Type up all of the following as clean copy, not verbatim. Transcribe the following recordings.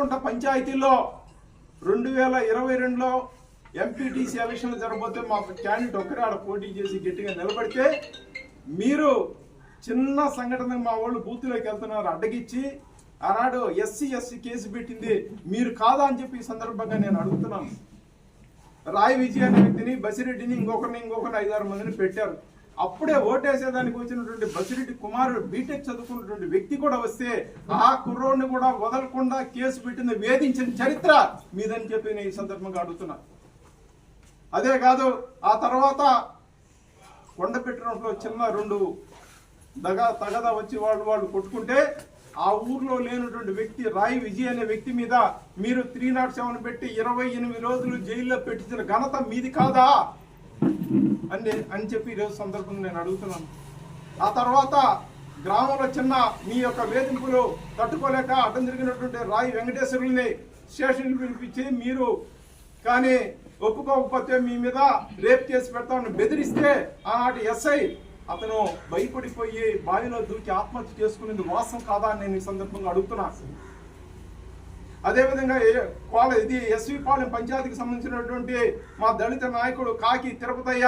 చింతకుంట పంచాయతీలో 2022లో ఎంపీటీసీ ఎలక్షన్లు జరగబోతే మా క్యాండిడేట్ ఒక్కరే ఆడ పోటీ చేసి గట్టిగా నిలబడితే మీరు చిన్న సంఘటన మా వాళ్ళు బూత్లోకి వెళ్తున్నారు అడ్డగిచ్చి ఆనాడు ఎస్సీ కేసు పెట్టింది మీరు కాదా అని చెప్పి ఈ సందర్భంగా నేను అడుగుతున్నాను. రాయ్ విజయ్ అనే వ్యక్తిని, బసిరెడ్డిని, ఇంకొకరిని 5-6 మందిని పెట్టారు. అప్పుడే ఓటేసేదానికి వచ్చినటువంటి బసిరెడ్డి కుమారుడు బీటెక్ చదువుకున్నటువంటి వ్యక్తి కూడా వస్తే ఆ కుర్రోడిని కూడా వదలకుండా కేసు పెట్టింది, వేధించిన చరిత్ర మీదని చెప్పి నేను ఈ సందర్భంగా అడుగుతున్నా. అదే కాదు, ఆ తర్వాత కొండపెట్టినట్లో చిన్న 2 తగదా వచ్చి వాళ్ళు కొట్టుకుంటే ఆ ఊర్లో లేనటువంటి వ్యక్తి రాయ్ విజయ్ అనే వ్యక్తి మీద మీరు 307 పెట్టి 28 రోజులు జైల్లో పెట్టించిన ఘనత మీది కాదా అని చెప్పి ఈరోజు సందర్భంగా నేను అడుగుతున్నాను. ఆ తర్వాత గ్రామంలో చిన్న మీ యొక్క వేధింపులు తట్టుకోలేక అడ్డం జరిగినటువంటి రాయ్ వెంకటేశ్వరుల్ని స్టేషన్కి పిలిపించి మీరు కానీ ఒప్పుకోకపోతే మీ మీద రేప్ కేసు పెడతామని బెదిరిస్తే ఆనాటి ఎస్ఐ అతను భయపడిపోయి బావిలో దూకి ఆత్మహత్య చేసుకునేది వాస్తవం కాదా అని నేను ఈ సందర్భంగా అడుగుతున్నా. అదేవిధంగా ఇది ఎస్వి పాలెం పంచాయతీకి సంబంధించినటువంటి మా దళిత నాయకుడు కాకి తిరుపతయ్య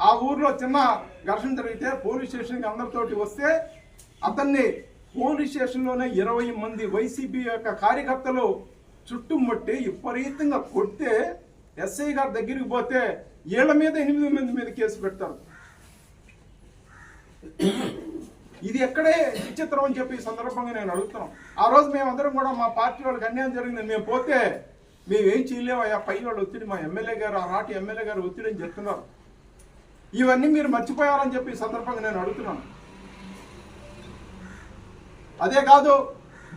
ఆ ఊర్లో చిన్న ఘర్షణ జరిగితే పోలీస్ స్టేషన్కి అందరితోటి వస్తే అతన్ని పోలీస్ స్టేషన్లోనే 20 మంది వైసీపీ యొక్క కార్యకర్తలు చుట్టుముట్టి విపరీతంగా కొడితే ఎస్ఐ గారి దగ్గరికి పోతే ఏళ్ల మీద 8 మంది మీద కేసు పెడతారు. ఇది ఎక్కడే విచిత్రం అని చెప్పి ఈ సందర్భంగా నేను అడుగుతున్నాం. ఆ రోజు మేమందరం కూడా మా పార్టీ వాళ్ళకి అన్యాయం జరిగింది, మేము పోతే మేమేం చేయలేమయ్యా, పై వాళ్ళు ఒత్తిడి, మా ఎమ్మెల్యే గారు ఆనాటి ఎమ్మెల్యే గారు ఒత్తిడి అని చెప్తున్నారు. ఇవన్నీ మీరు మర్చిపోయారని చెప్పి ఈ సందర్భంగా నేను అడుగుతున్నాను. అదే కాదు,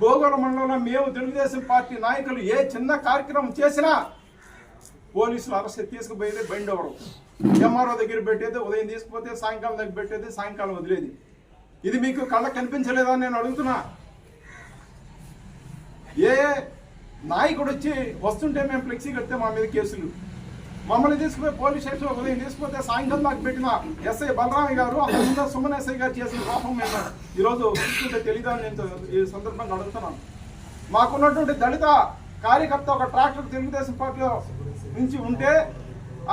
భోగోళ మండలంలో మేము తెలుగుదేశం పార్టీ నాయకులు ఏ చిన్న కార్యక్రమం చేసినా పోలీసులు అరెస్ట్ తీసుకుపోయేది, బైండ్ ఓవర్ ఎంఆర్ఓ దగ్గర పెట్టేది, ఉదయం తీసుకుపోతే సాయంకాలం దగ్గర పెట్టేది, సాయంకాలం వదిలేది. ఇది మీకు కళ్ళకు కనిపించలేదా అని నేను అడుగుతున్నా. ఏ నాయకుడు వచ్చి వస్తుంటే మేము ఫ్లెక్సీ కడితే మా మీద కేసులు, మమ్మల్ని తీసుకుపోయి పోలీస్ స్టేషన్ ఉదయం తీసుకుపోతే సాయంకాలం నాకు పెట్టిన ఎస్ఐ బలరామి గారు, అంతకుముందు సుమన్ ఎస్ఐ గారు చేసిన పాపం మేము ఈరోజు చూస్తుంటే తెలీదా అని నేను ఈ సందర్భంగా అడుగుతున్నాను. మాకున్నటువంటి దళిత కార్యకర్త ఒక ట్రాక్టర్ తెలుగుదేశం పార్టీలో నుంచి ఉంటే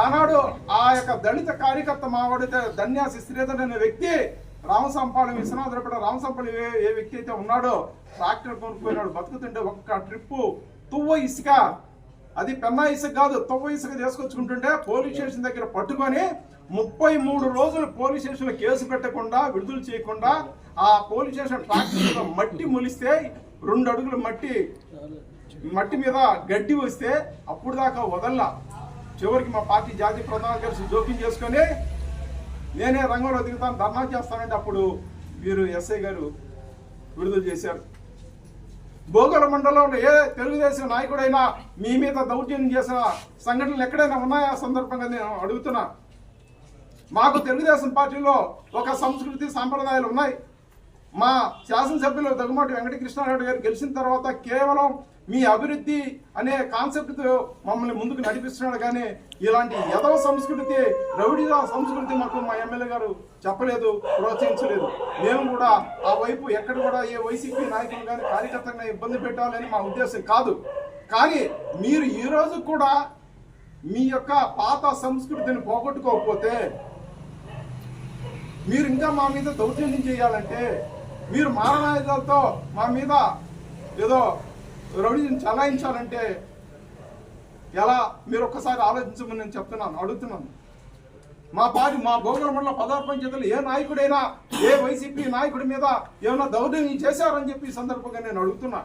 ఆనాడు ఆ యొక్క దళిత కార్యకర్త మావాడితే ధన్యాసి శ్రీధర్ అనే వ్యక్తి రామసంపాలెం విశ్వనాథులపేట రామసంపాలెం ఏ వ్యక్తి అయితే ఉన్నాడో ట్రాక్టర్ కొనుక్కుపోయినాడు, బతుకుతుంటే ఒక్క ట్రిప్పు తువ్వ ఇసుక, అది పెన్నా ఇసుక కాదు, తువ్వ ఇసుక తీసుకొచ్చుకుంటుంటే పోలీస్ స్టేషన్ దగ్గర పట్టుకొని 33 రోజులు పోలీస్ స్టేషన్లో కేసు పెట్టకుండా విడుదల చేయకుండా ఆ పోలీస్ స్టేషన్ ట్రాక్టర్ మట్టి మొలిస్తే 2 అడుగుల మట్టి మీద గడ్డి వస్తే అప్పుడు దాకా వదల్లా. చివరికి మా పార్టీ జాతీయ ప్రధాన కలిసి జోక్యం చేసుకొని నేనే రంగంలో దిగుతాను, ధర్నా చేస్తానంటే అప్పుడు వీరు ఎస్ఐ గారు విడుదల చేశారు. భోగోళ మండలంలో ఏ తెలుగుదేశం నాయకుడైనా మీ మీద దౌర్జన్యం చేసిన సంఘటనలు ఎక్కడైనా ఉన్నాయా సందర్భంగా నేను అడుగుతున్నా. మాకు తెలుగుదేశం పార్టీలో ఒక సంస్కృతి సాంప్రదాయాలు ఉన్నాయి. మా శాసనసభ్యులు దగ్గుమాటి వెంకటకృష్ణారెడ్డి గారు గెలిచిన తర్వాత కేవలం మీ అభివృద్ధి అనే కాన్సెప్ట్తో మమ్మల్ని ముందుకు నడిపిస్తున్నాడు, కానీ ఇలాంటి యదవ సంస్కృతి, రౌడీల సంస్కృతి మాకు మా ఎమ్మెల్యే గారు చెప్పలేదు, ప్రోత్సహించలేదు. మేము కూడా ఆ వైపు ఎక్కడ కూడా ఏ వైసీపీ నాయకులు కానీ కార్యకర్తలను ఇబ్బంది పెట్టాలని మా ఉద్దేశం కాదు. కానీ మీరు ఈరోజు కూడా మీ యొక్క పాత సంస్కృతిని పోగొట్టుకోకపోతే, మీరు ఇంకా మా మీద దౌర్జన్యం చేయాలంటే, మీరు మారణాయుధాలతో మా మీద ఏదో రౌడీని చలాయించాలంటే ఎలా, మీరు ఒక్కసారి ఆలోచించమని నేను అడుగుతున్నాను. మా భోగోళ మండల పదార్థ పంచాయతీలు ఏ నాయకుడైనా ఏ వైసీపీ నాయకుడి మీద ఏమైనా దౌర్జన్యం చేశారని చెప్పి ఈ సందర్భంగా నేను అడుగుతున్నా.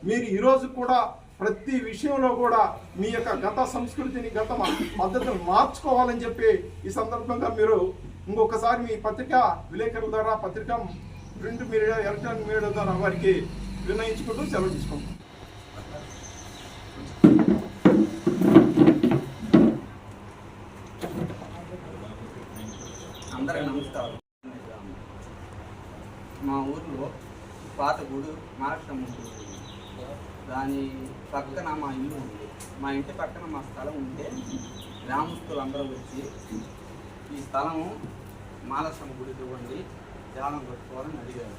మీరు ఈరోజు కూడా ప్రతి విషయంలో కూడా మీ యొక్క గత సంస్కృతిని, గత పద్ధతులు మార్చుకోవాలని చెప్పి ఈ సందర్భంగా మీరు ఇంకొకసారి మీ పత్రికా విలేకరుల ద్వారా, పత్రికా ప్రింట్ మీడియా, ఎలక్ట్రానిక్ మీడియా ద్వారా వారికి వినయించుకుంటూ సెలవు తీసుకుంటాం. అందరికీ నమస్కారం. మా ఊర్లో పాత గుడి మార్చడం ఉంటుంది, దాని పక్కన మా ఇల్లు ఉంది. మా ఇంటి పక్కన మా స్థలం ఉంటే గ్రామస్తులు అందరూ వచ్చి ఈ స్థలము మాలస్వామి గుడికి ఇవ్వండి, ధ్యానం పెట్టుకోవాలని అడిగారు.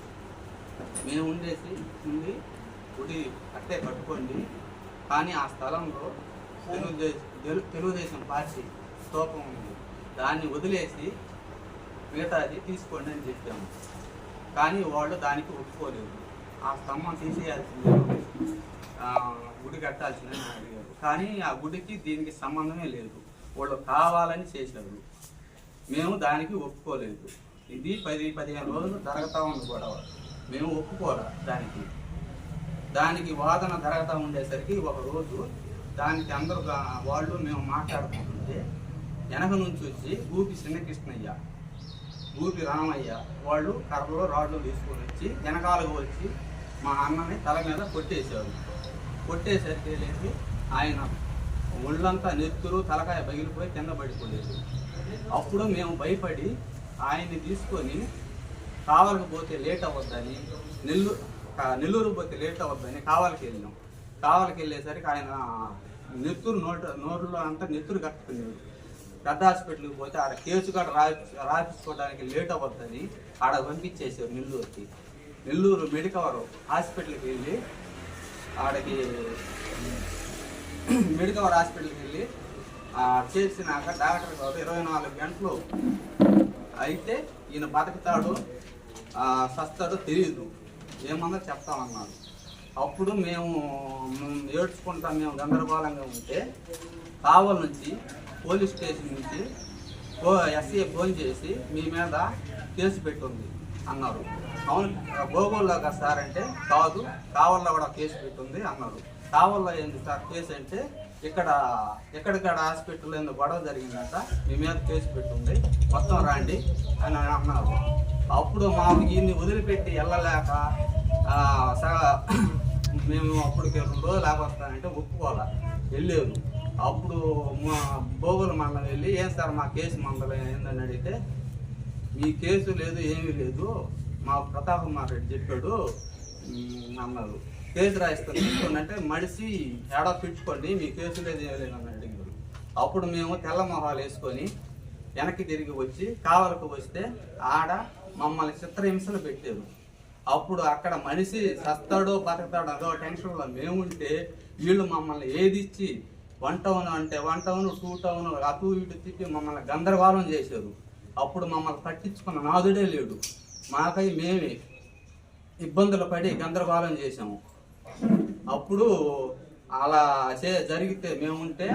మేము ఉండి గుడి అట్టే కట్టుకోండి, కానీ ఆ స్థలంలో తెలుగుదేశం పార్టీ స్తూపం ఉంది, దాన్ని వదిలేసి మిగతాది తీసుకోండి అని చెప్పాము. కానీ వాళ్ళు దానికి ఒప్పుకోలేదు. ఆ స్తంభం తీసేయాల్సిందే, గుడి కట్టాల్సిందని అడిగారు. కానీ ఆ గుడికి దీనికి సంబంధమే లేదు, వాళ్ళు కావాలని చేశారు. మేము దానికి ఒప్పుకోలేదు. ఇది 10-15 రోజులు జరుగుతూ ఉంది గొడవ. మేము ఒప్పుకోరా దానికి వాదన జరుగుతూ ఉండేసరికి ఒక రోజు దానికి అందరూ వాళ్ళు మేము మాట్లాడుకుంటుంటే వెనక నుంచి వచ్చి గూపి చిన్నకృష్ణయ్య, గూపి రామయ్య వాళ్ళు కర్రలో రాళ్ళు తీసుకొని వచ్చి వెనకాలకు వచ్చి మా అన్నని తల మీద కొట్టేశారు. కొట్టేసరికి వెళ్ళి ఆయన ఒళ్ళంతా నెత్తురు, తలకాయ పగిలిపోయి కింద పడిపోలేదు. అప్పుడు మేము భయపడి ఆయన్ని తీసుకొని కావలికి పోతే లేట్ అవ్వద్దని, నెల్లూరు పోతే లేట్ అవ్వద్దని కావలికి వెళ్ళాం. కావలికి వెళ్ళేసరికి ఆయన నెత్తురు నోరులో అంతా నెత్తురు కట్టుకున్నాడు. పెద్ద హాస్పిటల్కి పోతే ఆడ కేసు కూడా రాయించుకోవడానికి లేట్ అవ్వద్దని ఆడ పంపించేసారు నెల్లూరుకి. నెల్లూరు మెడికవర్ హాస్పిటల్కి వెళ్ళి ఆడకి మెడికవర్ హాస్పిటల్కి వెళ్ళి చేసినాక డాక్టర్ గారు 24 గంటలు అయితే ఈయన బతుకుతాడు సస్తాడో తెలియదు, ఏమన్నా చెప్తామన్నారు. అప్పుడు మేము ఏడ్చుకుంటాం, మేము గందరగోళంగా ఉంటే కావలి నుంచి పోలీస్ స్టేషన్ నుంచి ఎస్ఐ ఫోన్ చేసి మీ మీద కేసు పెట్టుంది అన్నారు. అవును గోగోల్లో కదా సార్ అంటే కాదు, కావల్లో కూడా కేసు పెట్టుంది అన్నారు. కావల్లో ఏంటి సార్ కేసు అంటే ఎక్కడిక్కడ హాస్పిటల్లో ఎందుకు గొడవ జరిగిందంట, మీ మీద కేసు పెట్టుంది, మొత్తం రాండి అని అన్నారు. అప్పుడు మాకు ఈయన్ని వదిలిపెట్టి వెళ్ళలేక మేము అప్పటికి 2 రోజులు లేకొస్తానంటే ఒప్పుకోవాలా వెళ్ళేరు. అప్పుడు మా బోగుల మండలం వెళ్ళి ఏం సార్ మా కేసు మండలం ఏందని అడిగితే మీ కేసు లేదు ఏమీ లేదు, మా ప్రతాప్ కుమార్ రెడ్డి చెప్పాడు అన్నారు. కేసు రాయిస్తారు తీసుకోండి అంటే మడిసి ఏడా పెట్టుకోండి, మీ కేసు లేదు ఏమీ లేదని అడిగారు. అప్పుడు మేము తెల్ల మొహాలు వేసుకొని వెనక్కి తిరిగి వచ్చి కావలకు వస్తే ఆడ మమ్మల్ని చిత్రహింసలు పెట్టారు. అప్పుడు అక్కడ మనిషి సస్తాడో బతకతాడో అదో టెన్షన్లో మేముంటే వీళ్ళు మమ్మల్ని ఏది ఇచ్చి 1 టౌన్ అంటే 1 టౌన్ 2 టౌన్ అటు ఇటు తిప్పి మమ్మల్ని గందరగోళం చేశారు. అప్పుడు మమ్మల్ని పట్టించుకున్న నాదుడే లేడు, మాకై మేమే ఇబ్బందులు పడి గందరగోళం చేసాము. అప్పుడు అలా జరిగితే మేముంటే